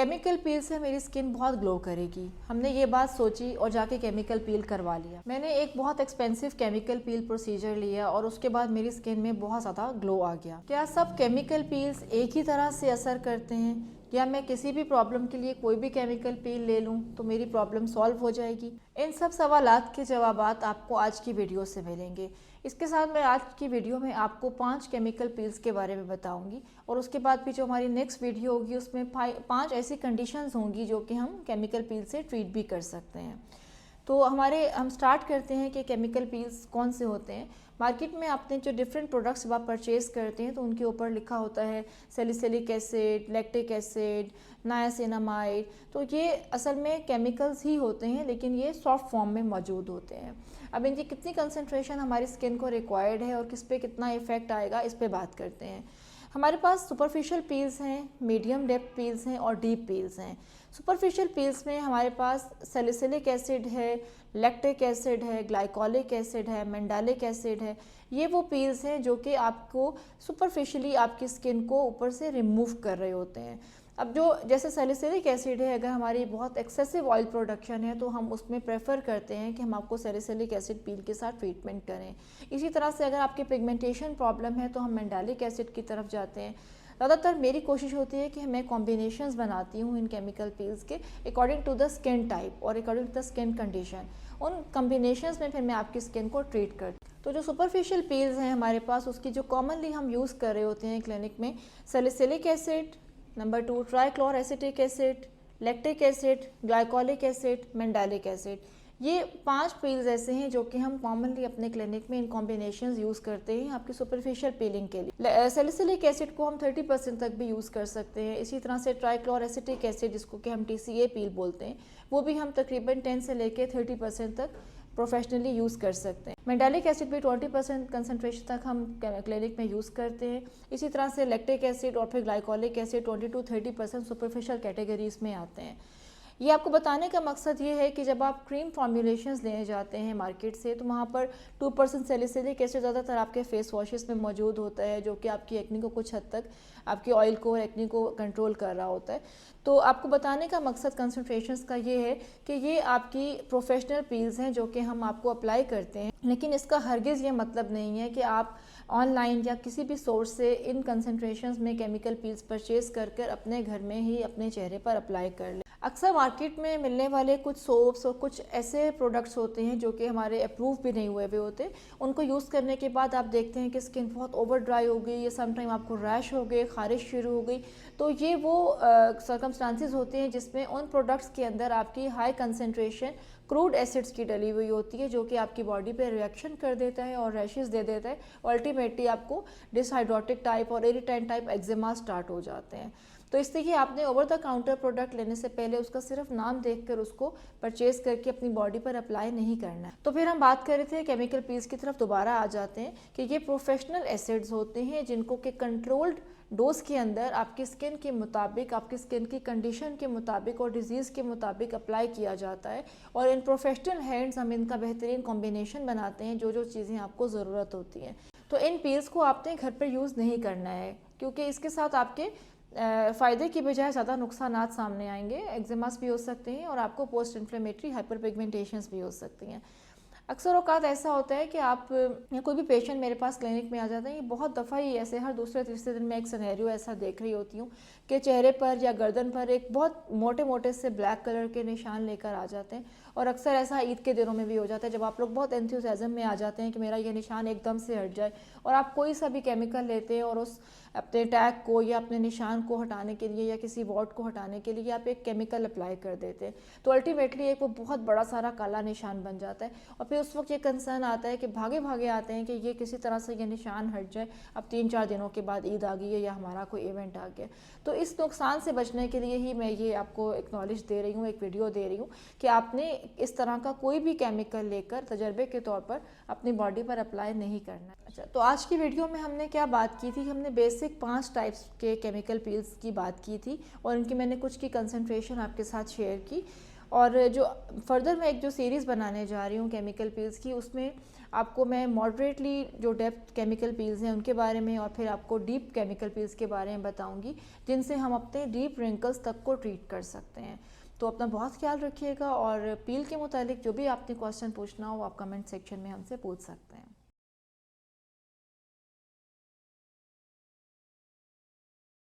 Chemical peel से मेरी skin बहुत ग्लो करेगी। हमने ये बात सोची और जाके केमिकल पील करवा लिया। मैंने एक बहुत एक्सपेंसिव केमिकल पील प्रोसीजर लिया और उसके बाद मेरी स्किन में बहुत ज़्यादा ग्लो आ गया। क्या सब केमिकल पील्स एक ही तरह से असर करते हैं, या मैं किसी भी प्रॉब्लम के लिए कोई भी केमिकल पील ले लूं तो मेरी प्रॉब्लम सॉल्व हो जाएगी? इन सब सवालात के जवाबात आपको आज की वीडियो से मिलेंगे। इसके साथ मैं आज की वीडियो में आपको 5 केमिकल पील्स के बारे में बताऊंगी और उसके बाद भी जो हमारी नेक्स्ट वीडियो होगी उसमें 5 ऐसी कंडीशंस होंगी जो कि हम केमिकल पील से ट्रीट भी कर सकते हैं। तो हम स्टार्ट करते हैं कि केमिकल पील्स कौन से होते हैं। मार्केट में आपने जो डिफरेंट प्रोडक्ट्स जब आप परचेज करते हैं तो उनके ऊपर लिखा होता है salicylic acid, lactic acid, niacinamide. तो ये असल में केमिकल्स ही होते हैं, लेकिन ये सॉफ्ट फॉर्म में मौजूद होते हैं। अब इनकी कितनी कंसंट्रेशन हमारी स्किन को रिक्वायर्ड है और किस पे कितना इफेक्ट आएगा, इस पे बात करते हैं। हमारे पास सुपरफिशियल पील्स हैं, मीडियम डेप्थ पील्स हैं और डीप पील्स हैं। सुपरफिशियल पील्स में हमारे पास सैलिसिलिक एसिड है, लैक्टिक एसिड है, ग्लाइकोलिक एसिड है, मैंडालिक एसिड है। ये वो पील्स हैं जो कि आपको सुपरफिशियली आपकी स्किन को ऊपर से रिमूव कर रहे होते हैं। अब जो जैसे सैलिसिलिक एसिड है, अगर हमारी बहुत एक्सेसिव ऑयल प्रोडक्शन है तो हम उसमें प्रेफर करते हैं कि हम आपको सैलिसिलिक एसिड पील के साथ ट्रीटमेंट करें। इसी तरह से अगर आपकी पिगमेंटेशन प्रॉब्लम है तो हम मैंडालिक एसिड की तरफ जाते हैं। ज़्यादातर मेरी कोशिश होती है कि मैं कॉम्बिनेशंस बनाती हूँ इन केमिकल पील्स के according to the skin type और according to the skin condition. उन कॉम्बिनेशंस में फिर मैं आपकी स्किन को ट्रीट करती हूँ। तो जो सुपरफिशियल पील्स हैं हमारे पास, उसकी जो कॉमनली हम यूज़ कर रहे होते हैं क्लिनिक में, salicylic acid, number 2 trichloroacetic acid, lactic acid, glycolic acid, mandelic acid. ये 5 पील्स ऐसे हैं जो कि हम कॉमनली अपने क्लिनिक में इन कॉम्बिनेशंस यूज़ करते हैं आपकी सुपरफिशियल पीलिंग के लिए। सैलिसिलिक एसिड को हम 30% तक भी यूज़ कर सकते हैं। इसी तरह से ट्राइक्लोरएसिटिक एसिड, जिसको कि हम TCA पील बोलते हैं, वो भी हम तकरीबन 10 से लेके 30% तक प्रोफेशनली यूज़ कर सकते हैं। मैंडालिक एसिड भी 20% कंसनट्रेशन तक हम क्लिनिक में यूज़ करते हैं। इसी तरह से लैक्टिक एसिड और फिर glycolic acid 20 to 30% superficial categories में आते हैं। ये आपको बताने का मकसद ये है कि जब आप क्रीम फॉर्मुलेशंस लेने जाते हैं मार्केट से तो वहाँ पर 2% सैलिसिलिक एसिड ज़्यादातर आपके फेस वॉशेस में मौजूद होता है, जो कि आपकी एक्नी को कुछ हद तक, आपकी ऑयल को और एक्नी को कंट्रोल कर रहा होता है। तो आपको बताने का मकसद कंसंट्रेशंस का ये है कि ये आपकी प्रोफेशनल पील्स हैं जो कि हम आपको अप्लाई करते हैं, लेकिन इसका हरगिज़ ये मतलब नहीं है कि आप ऑनलाइन या किसी भी सोर्स से इन कंसंट्रेशंस में केमिकल पील्स परचेज कर अपने घर में ही अपने चेहरे पर अप्लाई कर लें। अक्सर मार्केट में मिलने वाले कुछ सोप्स और कुछ ऐसे प्रोडक्ट्स होते हैं जो कि हमारे अप्रूव भी नहीं हुए होते। उनको यूज़ करने के बाद आप देखते हैं कि स्किन बहुत ओवर ड्राई हो गई या समटाइम आपको रैश हो गए, खारिश शुरू हो गई। तो ये वो सर्कमस्टांसेस होते हैं जिसमें उन प्रोडक्ट्स के अंदर आपकी हाई कंसनट्रेशन क्रूड एसिड्स की डली हुई होती है, जो कि आपकी बॉडी पे रिएक्शन कर देता है और रैशेस दे देता है। अल्टीमेटली आपको डिसहाइड्रोटिक टाइप और इरिटेंट टाइप एक्जिमा स्टार्ट हो जाते हैं। तो इसलिए आपने ओवर द काउंटर प्रोडक्ट लेने से पहले उसका सिर्फ नाम देखकर उसको परचेज करके अपनी बॉडी पर अप्लाई नहीं करना है। तो फिर हम बात कर रहे थे केमिकल पील्स की तरफ दोबारा आ जाते हैं कि ये प्रोफेशनल एसिड्स होते हैं जिनको कि कंट्रोल्ड डोज के अंदर आपकी स्किन के मुताबिक, आपकी स्किन की कंडीशन के मुताबिक और डिजीज़ के मुताबिक अप्लाई किया जाता है। और इन प्रोफेशनल हैंड्स हम इनका बेहतरीन कॉम्बिनेशन बनाते हैं जो जो चीज़ें आपको ज़रूरत होती हैं। तो इन पील्स को आपने घर पर यूज़ नहीं करना है, क्योंकि इसके साथ आपके फ़ायदे की बजाय ज़्यादा नुकसानात सामने आएंगे। एक्जिमास भी हो सकते हैं और आपको पोस्ट इन्फ्लेमेटरी हाइपर पिगमेंटेशंस भी हो सकती हैं। अक्सर औकात ऐसा होता है कि आप या कोई भी पेशेंट मेरे पास क्लिनिक में आ जाता है, ये बहुत दफ़ा ही ऐसे हर दूसरे तीसरे दिन में एक सिनेरियो ऐसा देख रही होती हूँ कि चेहरे पर या गर्दन पर एक बहुत मोटे मोटे से ब्लैक कलर के निशान लेकर आ जाते हैं। और अक्सर ऐसा ईद के दिनों में भी हो जाता है जब आप लोग बहुत एंथुसियाज्म में आ जाते हैं कि मेरा ये निशान एकदम से हट जाए, और आप कोई सा भी केमिकल लेते हैं और उस अपने टैग को या अपने निशान को हटाने के लिए या किसी वॉट को हटाने के लिए आप एक केमिकल अप्लाई कर देते हैं। तो अल्टीमेटली एक वो बहुत बड़ा सारा काला निशान बन जाता है और फिर उस वक्त ये कंसर्न आता है कि भागे भागे आते हैं कि ये किसी तरह से ये निशान हट जाए। अब 3-4 दिनों के बाद ईद आ गई है या हमारा कोई इवेंट आ गया। तो इस नुकसान से बचने के लिए ही मैं ये आपको एक्नॉलेज दे रही हूँ, एक वीडियो दे रही हूँ कि आपने इस तरह का कोई भी केमिकल लेकर तजर्बे के तौर पर अपनी बॉडी पर अप्लाई नहीं करना। अच्छा, तो आज की वीडियो में हमने क्या बात की थी? हमने बेसिक 5 टाइप्स के केमिकल पील्स की बात की थी और इनकी मैंने कुछ की कंसंट्रेशन आपके साथ शेयर की। और जो फर्दर मैं एक जो सीरीज़ बनाने जा रही हूँ केमिकल पील्स की, उसमें आपको मैं मॉडरेटली जो डेप्थ केमिकल पील्स हैं उनके बारे में और फिर आपको डीप केमिकल पील्स के बारे में बताऊंगी, जिनसे हम अपने डीप रिंकल्स तक को ट्रीट कर सकते हैं। तो अपना बहुत ख्याल रखिएगा और पील के मुतालिक जो भी आपने क्वेश्चन पूछना हो आप कमेंट सेक्शन में हमसे पूछ सकते हैं।